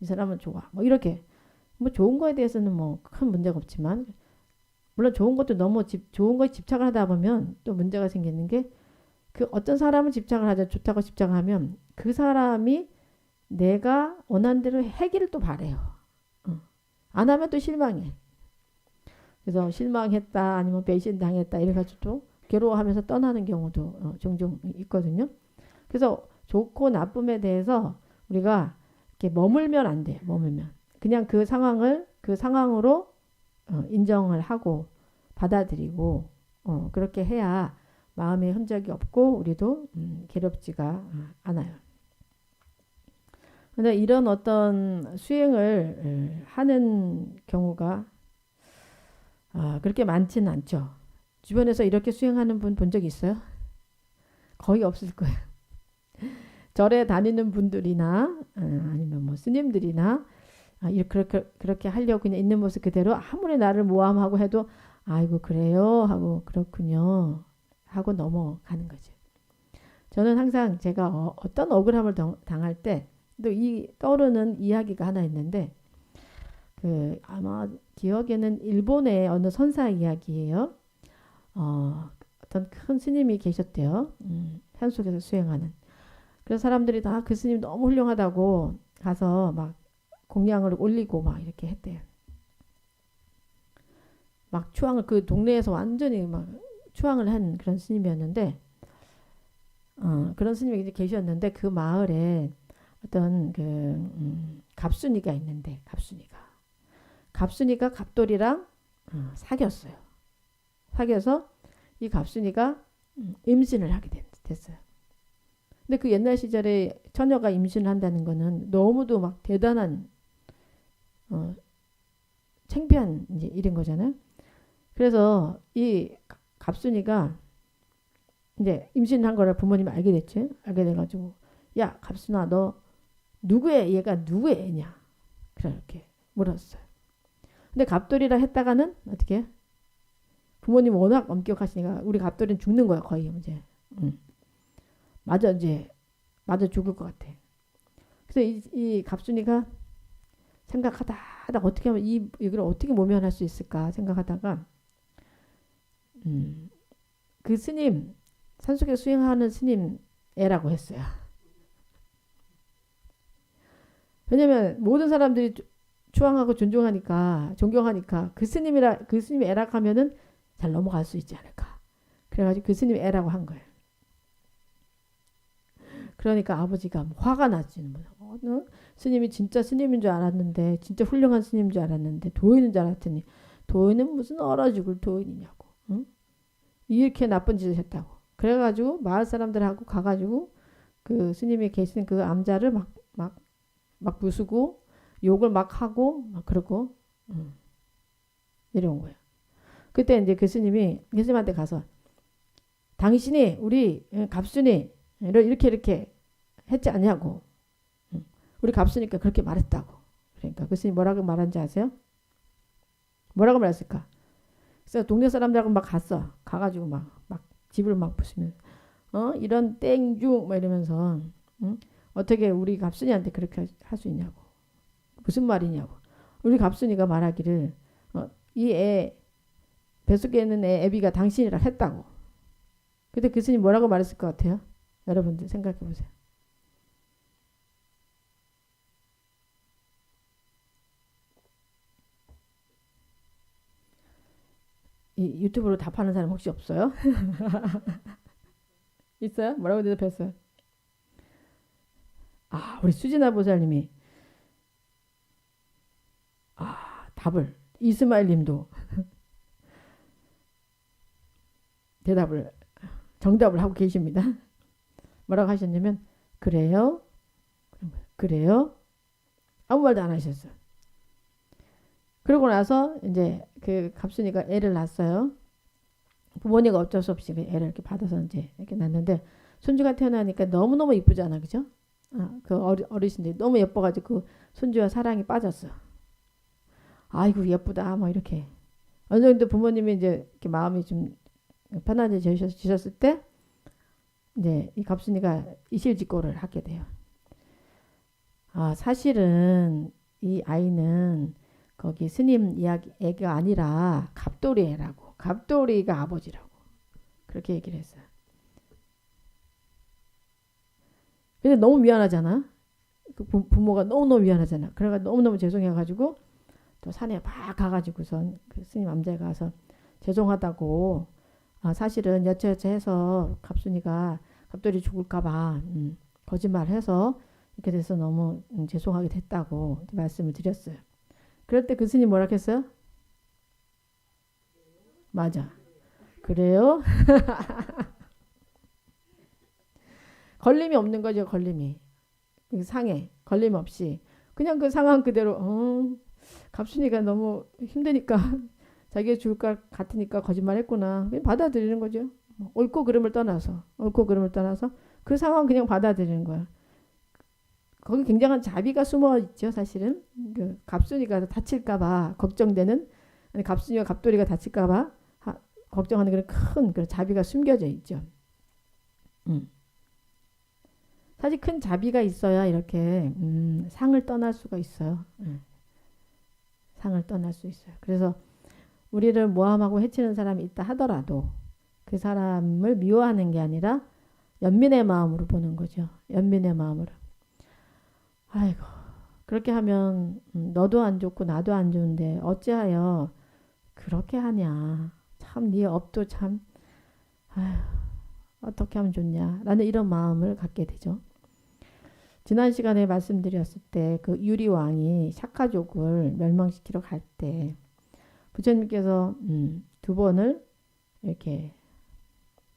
이 사람은 좋아. 뭐 이렇게 뭐 좋은 거에 대해서는 뭐 큰 문제가 없지만 물론 좋은 것도 너무 좋은 거에 집착을 하다 보면 또 문제가 생기는 게 그 어떤 사람은 집착을 하자 좋다고 집착을 하면 그 사람이 내가 원하는 대로 하기를 또 바래요. 안 하면 또 실망해. 그래서 실망했다 아니면 배신당했다 이래가지고 또 괴로워하면서 떠나는 경우도 종종 있거든요. 그래서 좋고 나쁨에 대해서 우리가 이렇게 머물면 안 돼. 머물면 그냥 그 상황을 그 상황으로 인정을 하고 받아들이고 그렇게 해야 마음의 흔적이 없고 우리도 괴롭지가 않아요. 근데 이런 어떤 수행을 하는 경우가 그렇게 많지는 않죠. 주변에서 이렇게 수행하는 분 본 적 있어요? 거의 없을 거예요. 절에 다니는 분들이나 아니면 뭐 스님들이나 그렇게 하려고 그냥 있는 모습 그대로 아무리 나를 모함하고 해도 아이고 그래요 하고 그렇군요 하고 넘어가는 거죠. 저는 항상 제가 어떤 억울함을 당할 때 또 이 떠오르는 이야기가 하나 있는데 아마 기억에는 일본의 어느 선사 이야기예요. 어떤 큰 스님이 계셨대요. 산속에서 수행하는. 그래서 사람들이 다 그 스님 너무 훌륭하다고 가서 막 공양을 올리고 막 이렇게 했대요. 막 추앙을 그 동네에서 완전히 막 추앙을 한 그런 스님이었는데 그런 스님이 이제 계셨는데 그 마을에 어떤 갑순이가 있는데 갑순이가 갑돌이랑 사귀었어요. 사귀어서 이 갑순이가 임신을 하게 됐어요. 근데 그 옛날 시절에 처녀가 임신을 한다는 거는 너무도 막 대단한 어, 창피한 이제 일인 거잖아요. 그래서 이 갑순이가 이제 임신한 거를 부모님이 알게 됐지. 알게 돼가지고 야 갑순아 너 누구의 얘가 누구의 애냐 그렇게 물었어요. 근데 갑돌이라 했다가는 어떻게 부모님 워낙 엄격하시니까 우리 갑돌이는 죽는 거야 거의 이제. 맞아 이제 맞아 죽을 것 같아. 그래서 이 갑순이가 생각하다 어떻게 하면 이걸 어떻게 모면할 수 있을까 생각하다가 그 스님 산속에 수행하는 스님 애라고 했어요. 왜냐면 모든 사람들이 추앙하고 존경하니까 그 스님 애라 하면은 잘 넘어갈 수 있지 않을까. 그래가지고 그 스님 애라고 한 거예요. 그러니까 아버지가 화가 났지. 스님이 진짜 스님인 줄 알았는데 진짜 훌륭한 스님인 줄 알았는데 도인인 줄 알았더니 도인은 무슨 얼어 죽을 도인이냐고. 응? 이렇게 나쁜 짓을 했다고. 그래가지고 마을 사람들하고 가가지고 그 스님이 계신 그 암자를 막 부수고 욕을 막 하고 막 그러고 내려온 거야. 그때 이제 그 스님이 그 스님한테 가서 당신이 우리 갑순이 이렇게 했지 않냐고. 우리 갑순이니까 그렇게 말했다고. 그러니까 그 스님이 뭐라고 말한지 아세요? 뭐라고 말했을까? 그래서 동네 사람들하고 막 갔어. 가가지고 막 집을 막 부수면 이런 땡중 막 이러면서 어떻게 우리 갑순이한테 그렇게 할 수 있냐고. 무슨 말이냐고. 우리 갑순이가 말하기를 이 애 뱃속에 있는 애 애비가 당신이라 했다고. 근데 그 스님 뭐라고 말했을 것 같아요? 여러분들 생각해 보세요. 이 유튜브로 답하는 사람 혹시 없어요? 있어요? 뭐라고 대답했어요? 우리 수진아 보살님이 답을 이스마일 님도 대답을 정답을 하고 계십니다. 뭐라고 하셨냐면 그래요? 그래요? 아무 말도 안 하셨어요. 그러고 나서 이제 그 갑순이가 애를 낳았어요. 부모님가 어쩔 수 없이 애를 이렇게 받아서 이제 이렇게 낳는데 손주가 태어나니까 너무너무 이쁘잖아. 그죠? 그 어르신들이 너무 예뻐가지고 그 손주와 사랑이 빠졌어. 아이고 예쁘다 뭐 이렇게 어느 정도 부모님이 이제 이렇게 마음이 좀 편안해지셨을 때 이제 이 갑순이가 이실직고를 하게 돼요. 사실은 이 아이는 거기 스님 이야기 애가 아니라 갑돌이 애라고. 갑돌이가 아버지라고. 그렇게 얘기를 했어요. 근데 너무 미안하잖아. 그 부모가 너무너무 미안하잖아. 그래가 너무너무 죄송해가지고 또 산에 막 가가지고선 그 스님 암자에 가서 죄송하다고 사실은 여차여차해서 갑순이가 갑돌이 죽을까봐 거짓말해서 이렇게 돼서 너무 죄송하게 됐다고 말씀을 드렸어요. 그럴 때 그 스님 뭐라 했어요? 맞아. 그래요? 걸림이 없는 거죠. 걸림이. 상해. 걸림 없이. 그냥 그 상황 그대로 갑순이가 너무 힘드니까 자기가 죽을 것 같으니까 거짓말했구나. 그냥 받아들이는 거죠. 옳고 그름을 떠나서 그 상황 그냥 받아들이는 거야. 거기 굉장한 자비가 숨어 있죠. 사실은 그 갑순이가 다칠까봐 걱정되는 아니 갑순이와 갑돌이가 다칠까봐 걱정하는 그런 큰 그런 자비가 숨겨져 있죠. 사실 큰 자비가 있어야 이렇게 상을 떠날 수가 있어요. 상을 떠날 수 있어요. 그래서 우리를 모함하고 해치는 사람이 있다 하더라도 그 사람을 미워하는 게 아니라 연민의 마음으로 보는 거죠. 연민의 마음으로. 아이고, 그렇게 하면 너도 안 좋고 나도 안 좋은데 어찌하여 그렇게 하냐. 참 네 업도 참 아휴, 어떻게 하면 좋냐. 라는 이런 마음을 갖게 되죠. 지난 시간에 말씀드렸을 때 그 유리 왕이 샤카족을 멸망시키러 갈 때 부처님께서 두 번을 이렇게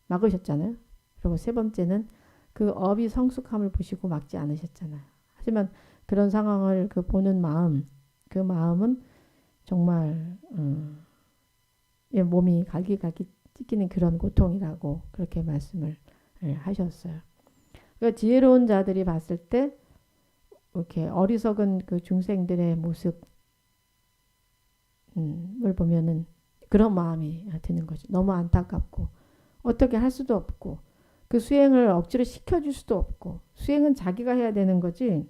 막으셨잖아요. 그리고 세 번째는 그 업이 성숙함을 보시고 막지 않으셨잖아요. 하지만 그런 상황을 그 보는 마음, 그 마음은 정말 몸이 갈기갈기 찢기는 그런 고통이라고 그렇게 말씀을 하셨어요. 그러니까 지혜로운 자들이 봤을 때 이렇게 어리석은 그 중생들의 모습을 보면은 그런 마음이 드는 거죠. 너무 안타깝고 어떻게 할 수도 없고 그 수행을 억지로 시켜줄 수도 없고 수행은 자기가 해야 되는 거지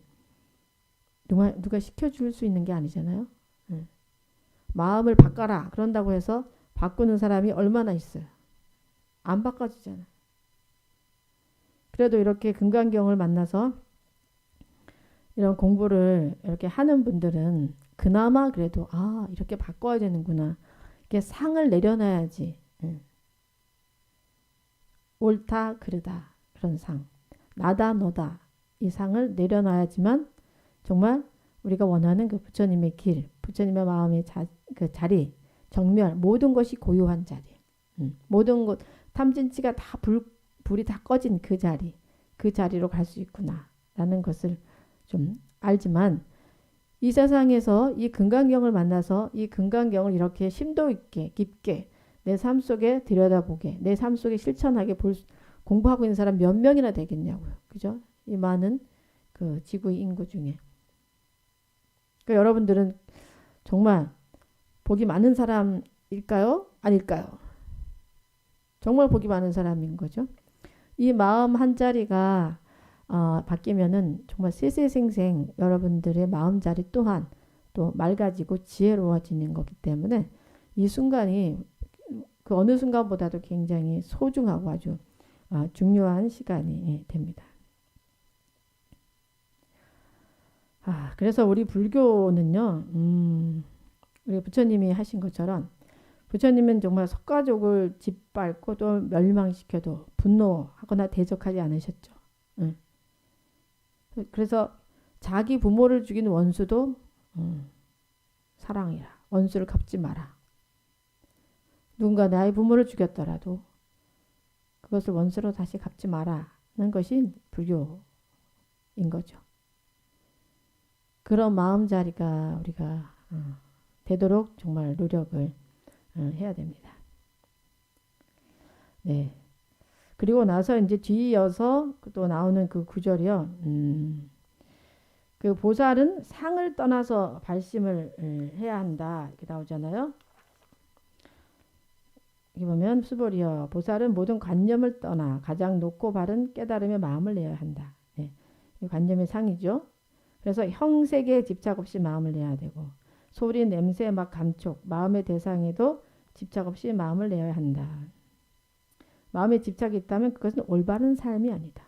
누가 시켜줄 수 있는 게 아니잖아요. 마음을 바꿔라 그런다고 해서 바꾸는 사람이 얼마나 있어요. 안 바꿔지잖아요. 그래도 이렇게 금강경을 만나서 이런 공부를 이렇게 하는 분들은 그나마 그래도 아 이렇게 바꿔야 되는구나. 이렇게 상을 내려놔야지. 옳다 그르다 그런 상. 나다 너다 이 상을 내려놔야지만 정말 우리가 원하는 그 부처님의 길, 부처님의 마음의 그 자리, 정멸 모든 것이 고요한 자리. 모든 것 탐진치가 다 불이 다 꺼진 그 자리, 그 자리로 갈 수 있구나라는 것을 좀 알지만 이 세상에서 이 금강경을 만나서 이 금강경을 이렇게 심도 있게 깊게 내 삶 속에 들여다보게 내 삶 속에 실천하게 공부하고 있는 사람 몇 명이나 되겠냐고요. 그죠? 이 많은 그 지구의 인구 중에. 그러니까 여러분들은 정말 복이 많은 사람일까요? 아닐까요? 정말 복이 많은 사람인 거죠. 이 마음 한 자리가 바뀌면은 정말 세세생생 여러분들의 마음자리 또한 또 맑아지고 지혜로워지는 거기 때문에 이 순간이 그 어느 순간보다도 굉장히 소중하고 아주 중요한 시간이 됩니다. 그래서 우리 불교는요, 우리 부처님이 하신 것처럼 부처님은 정말 석가족을 짓밟고 또 멸망시켜도 분노하거나 대적하지 않으셨죠. 그래서 자기 부모를 죽인 원수도 사랑이라. 원수를 갚지 마라. 누군가 나의 부모를 죽였더라도 그것을 원수로 다시 갚지 마라는 것이 불교인 거죠. 그런 마음자리가 우리가 되도록 정말 노력을 해야 됩니다. 네. 그리고 나서 이제 뒤이어서 또 나오는 그 구절이요. 그 보살은 상을 떠나서 발심을 해야 한다. 이렇게 나오잖아요. 여기 보면 수보리여 보살은 모든 관념을 떠나 가장 높고 바른 깨달음의 마음을 내야 한다. 네. 이 관념의 상이죠. 그래서 형색에 집착 없이 마음을 내야 되고 소리, 냄새, 맛, 감촉, 마음의 대상에도 집착 없이 마음을 내야 한다. 마음에 집착이 있다면 그것은 올바른 삶이 아니다.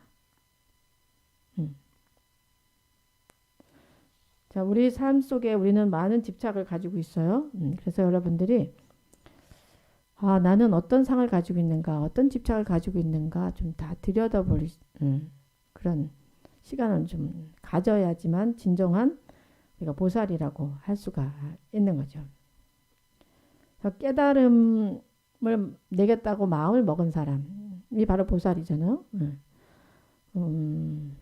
자, 우리 삶 속에 우리는 많은 집착을 가지고 있어요. 그래서 여러분들이 나는 어떤 상을 가지고 있는가, 어떤 집착을 가지고 있는가 좀 다 들여다볼 그런 시간을 좀 가져야지만 진정한 우리가 보살이라고 할 수가 있는 거죠. 깨달음을 내겠다고 마음을 먹은 사람이 바로 보살이잖아요. 나는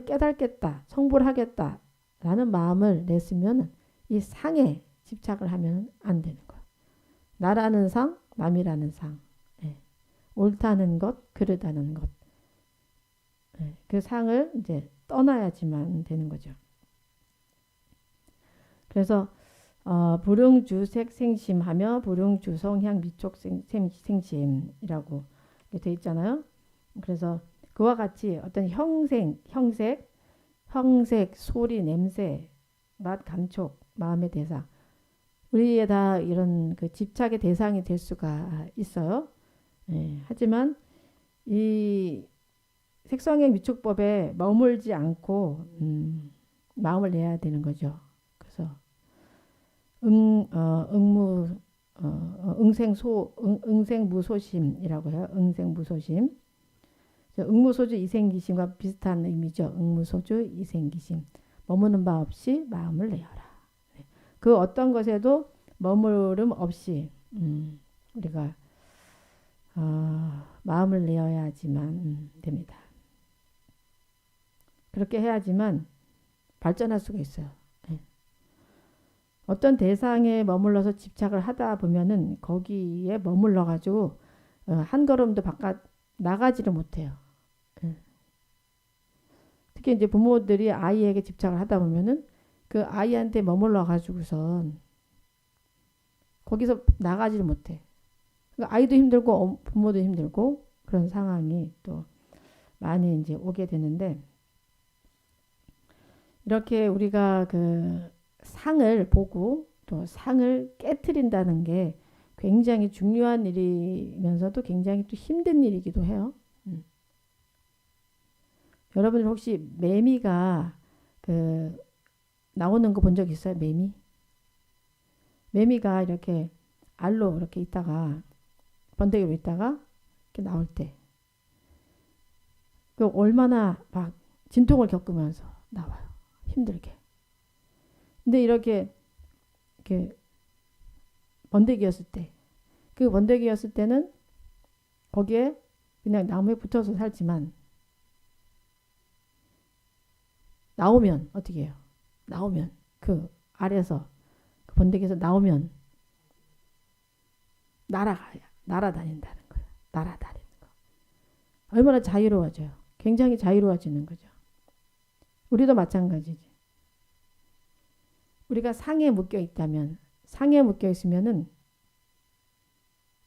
깨달겠다, 성불 하겠다 라는 마음을 냈으면 이 상에 집착을 하면 안 되는 거예요. 나라는 상, 남이라는 상, 옳다는 것, 그르다는 것, 그 상을 이제 떠나야지만 되는 거죠. 그래서 불응주색 생심하며 불응주성향 미촉 생심이라고 되어 있잖아요. 그래서 그와 같이 어떤 형색, 소리, 냄새, 맛, 감촉, 마음의 대상 우리에 다 이런 그 집착의 대상이 될 수가 있어요. 예, 하지만 이 색성의 유축법에 머물지 않고 마음을 내야 되는 거죠. 그래서 응생무소심이라고 해요. 응생무소심. 응무소주 이생기심과 비슷한 의미죠. 응무소주 이생기심. 머무는 바 없이 마음을 내어라. 그 어떤 것에도 머무름 없이 우리가 마음을 내어야지만 됩니다. 그렇게 해야지만 발전할 수가 있어요. 네. 어떤 대상에 머물러서 집착을 하다 보면은 거기에 머물러 가지고 한 걸음도 바깥 나가지를 못해요. 네. 특히 이제 부모들이 아이에게 집착을 하다 보면은 그 아이한테 머물러 가지고선 거기서 나가지를 못해. 그러니까 아이도 힘들고 부모도 힘들고 그런 상황이 또 많이 이제 오게 되는데, 이렇게 우리가 그 상을 보고 또 상을 깨트린다는 게 굉장히 중요한 일이면서도 굉장히 또 힘든 일이기도 해요. 여러분 혹시 매미가 그 나오는 거 본 적 있어요? 매미가 이렇게 알로 이렇게 있다가 번데기로 있다가 이렇게 나올 때 그 얼마나 막 진통을 겪으면서 나와요. 힘들게. 근데 이렇게 번데기였을 때, 그 번데기였을 때는 거기에 그냥 나무에 붙어서 살지만 나오면 어떻게 해요? 나오면 그 아래에서 그 번데기에서 나오면 날아다닌다는 거예요. 날아다니는 거. 얼마나 자유로워져요. 굉장히 자유로워지는 거죠. 우리도 마찬가지지. 우리가 상에 묶여 있다면, 상에 묶여 있으면은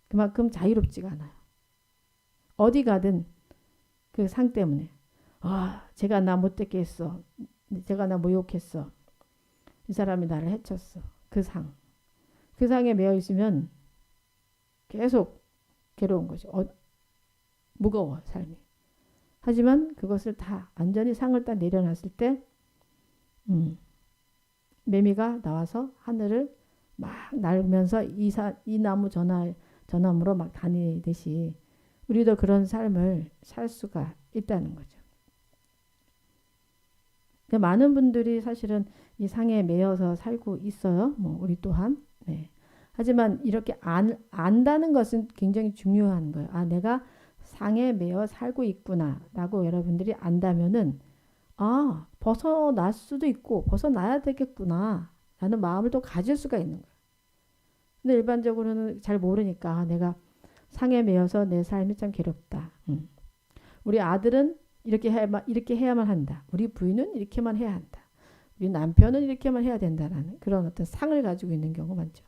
그만큼 자유롭지가 않아요. 어디 가든 그 상 때문에 제가 나 못되게 했어. 제가 나 모욕했어. 이 사람이 나를 해쳤어. 그 상에 매여 있으면 계속 괴로운 거죠. 무거워 삶이. 하지만 그것을 다 완전히 상을 딱 내려놨을 때 매미가 나와서 하늘을 막 날면서 이 나무 저 나무로 막 다니듯이 우리도 그런 삶을 살 수가 있다는 거죠. 많은 분들이 사실은 이 상에 매여서 살고 있어요. 뭐 우리 또한. 네. 하지만 이렇게 안다는 것은 굉장히 중요한 거예요. 내가 상에 매여 살고 있구나라고 여러분들이 안다면은 벗어날 수도 있고 벗어나야 되겠구나 라는 마음을 또 가질 수가 있는 거예요. 근데 일반적으로는 잘 모르니까 내가 상에 매여서 내 삶이 참 괴롭다. 우리 아들은 이렇게 해야만 한다. 우리 부인은 이렇게만 해야 한다. 우리 남편은 이렇게만 해야 된다라는 그런 어떤 상을 가지고 있는 경우가 많죠.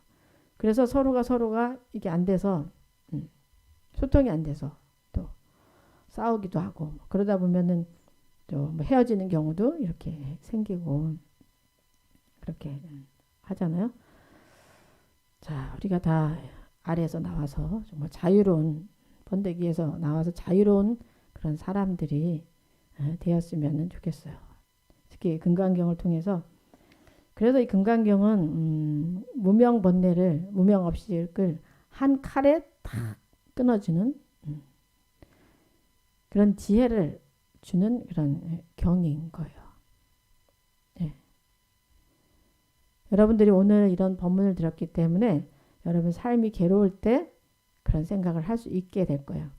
그래서 서로가 이게 안 돼서 소통이 안 돼서 또 싸우기도 하고 그러다 보면은 또 뭐 헤어지는 경우도 이렇게 생기고 그렇게 하잖아요. 자, 우리가 다 아래에서 나와서 정말 자유로운 번데기에서 나와서 자유로운 그런 사람들이 되었으면 좋겠어요. 특히 금강경을 통해서. 그래서 이 금강경은 무명 번뇌를 무명 없이 한 칼에 탁 끊어주는 그런 지혜를 주는 그런 경인 거예요. 네. 여러분들이 오늘 이런 법문을 들었기 때문에 여러분 삶이 괴로울 때 그런 생각을 할 수 있게 될 거예요.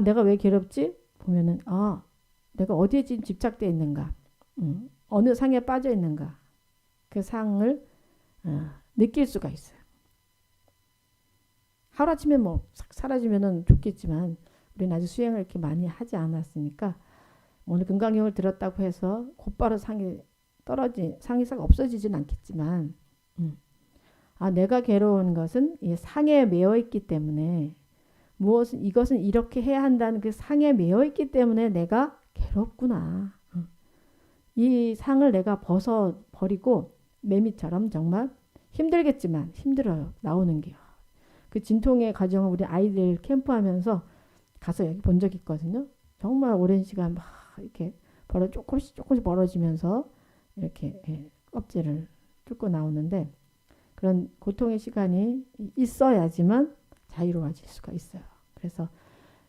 내가 왜 괴롭지? 보면은 내가 어디에 지금 집착되어 있는가? 어느 상에 빠져 있는가? 그 상을 느낄 수가 있어요. 하루아침에 뭐 싹 사라지면은 좋겠지만 우리는 아직 수행을 이렇게 많이 하지 않았으니까 오늘 금강경을 들었다고 해서 곧바로 상이 싹 없어지진 않겠지만 내가 괴로운 것은 이 상에 매여 있기 때문에 이것은 이렇게 해야 한다는 그 상에 매여 있기 때문에 내가 괴롭구나. 이 상을 내가 벗어버리고 매미처럼 정말 힘들겠지만 힘들어요. 나오는 게요. 그 진통의 과정을 우리 아이들 캠프하면서 가서 여기 본 적이 있거든요. 정말 오랜 시간 막 이렇게 조금씩 벌어지면서 이렇게 껍질을 뚫고 나오는데 그런 고통의 시간이 있어야지만 자유로워질 수가 있어요. 그래서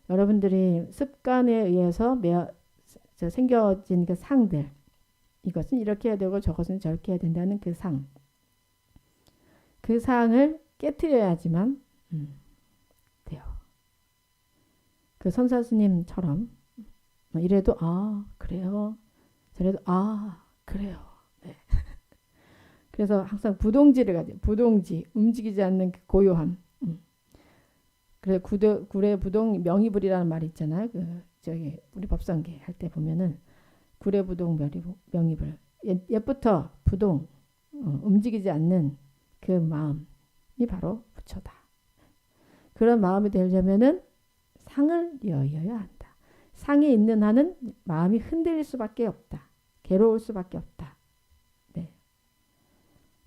여러분들이 습관에 의해서 생겨진 그 상들, 이것은 이렇게 해야 되고 저것은 저렇게 해야 된다는 그 상을 깨트려야지만 돼요. 그 선사스님처럼 이래도 그래요. 저래도 그래요. 네. 그래서 항상 부동지를 가지고 부동지, 움직이지 않는 그 고요함. 그래 구례부동 명의불이라는 말이 있잖아요. 저기 우리 법상계 할 때 보면은 구례부동 명의불. 옛부터 부동, 움직이지 않는 그 마음이 바로 부처다. 그런 마음이 되려면은 상을 여어야 한다. 상이 있는 한은 마음이 흔들릴 수밖에 없다. 괴로울 수밖에 없다. 네.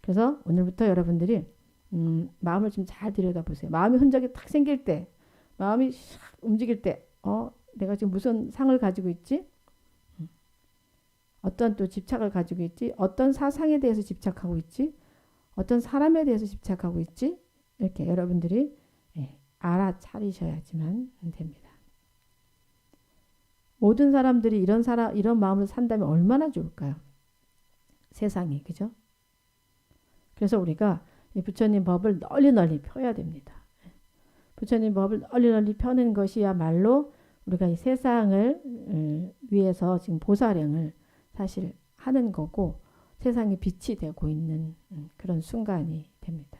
그래서 오늘부터 여러분들이 마음을 좀 잘 들여다보세요. 마음의 흔적이 탁 생길 때, 마음이 샥 움직일 때, 내가 지금 무슨 상을 가지고 있지? 어떤 또 집착을 가지고 있지? 어떤 사상에 대해서 집착하고 있지? 어떤 사람에 대해서 집착하고 있지? 이렇게 여러분들이 알아차리셔야지만 됩니다. 모든 사람들이 이런 마음을 산다면 얼마나 좋을까요? 세상이, 그죠? 그래서 우리가 이 부처님 법을 널리 펴야 됩니다. 부처님 법을 널리 펴는 것이야말로 우리가 이 세상을 위해서 지금 보살행을 사실 하는 거고 세상에 빛이 되고 있는 그런 순간이 됩니다.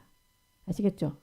아시겠죠?